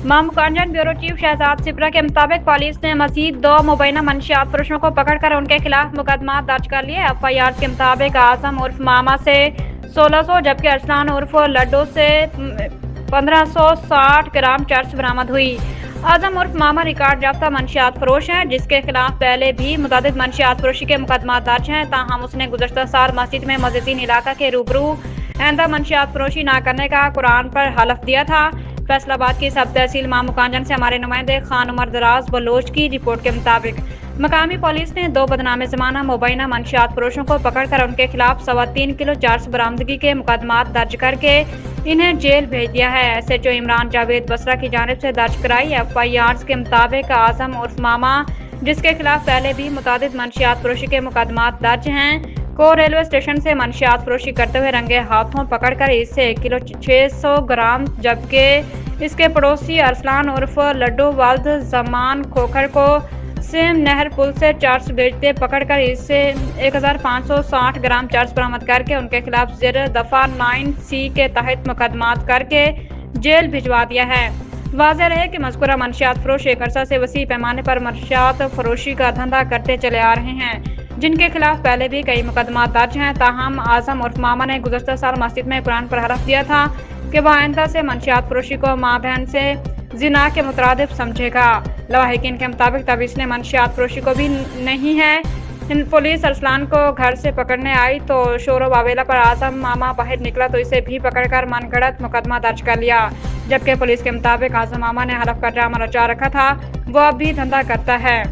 मामूकांजन bureau chief Shahzad Sipra के मुताबिक police ने मजीद 2 मुबैना मंशियात फरोशों को पकड़कर उनके खिलाफ मुकदमा दर्ज कर लिए। एफआईआर के मुताबिक आजम उर्फ मामा से 1600 जबकि अरसलान उर्फ लड्डू से 1560 ग्राम चर्च बरामद हुई। आजम उर्फ मामा रिकॉर्ड याफ्ता मंशियात फरोश है, जिसके खिलाफ पहले भी मुतादिद मंशियात फरोशी के मुकदमा दर्ज हैं। ताहम उसने गुज़श्ता साल मस्जिद में मस्जिदीन इलाका के रूबरू आइंदा मंशियात फरोशी न करने का कुरान पर हलफ दिया था। फैसलाबाद की सब तहसील मामूकांजन से हमारे नुमाइंदे खान उमर दराज बलोच की रिपोर्ट के मुताबिक मकामी पुलिस ने 2 बदनाम ज़माना मुबैना मंशियात फरोशों को पकड़कर उनके खिलाफ 3.25 किलो चर्च बरामदगी के मुकदमा दर्ज करके इन्हें जेल भेज दिया है। एसएचओ इमरान जावेद बसरा की जानिब से दर्ज कराई एफआईआर के मुताबिक आजम उर्फ मामा, जिसके खिलाफ पहले भी मुतादिद मंशियात फरोशी के मुकदमा दर्ज हैं, को रेलवे स्टेशन से मंशियात फरोशी करते हुए रंगे हाथों पकड़कर इससे 1 किलो 600 ग्राम जबकि इसके पड़ोसी अरसलान उर्फ लड्डू वल्द जमान खोखर को सेम नहर पुल से चर्च बेचते पकड़कर इससे 1560 ग्राम चर्च बरामद करके उनके खिलाफ ज़ेर दफा 9C के तहत मुकदमात करके जेल भिजवा दिया है। वाज़ेह रहे कि मज़कूरा मंशियात फरोश एक अरसा से वसी पैमाने पर मंशियात फरोशी का धंधा करते चले आ रहे हैं, जिनके खिलाफ पहले भी कई मुकदमा दर्ज हैं। ताहम आजम उर्फ मामा ने गुज़श्ता साल मस्जिद में कुरान पर हलफ दिया था कि वह आइंदा से मंशियात फरोशी को माँ बहन से जिना के मुतरादिफ समझेगा। लवाहिकीन के मुताबिक तब इसने मंशियात फरोशी को भी नहीं है। पुलिस अरसलान को घर से पकड़ने आई तो शोर वावेला पर आजम मामा बाहर निकला तो इसे भी पकड़कर मनगढ़ंत मुकदमा दर्ज कर लिया, जबकि पुलिस के मुताबिक आजम मामा ने हलफ का ड्रामा रचा रखा था, वो अब भी धंधा करता है।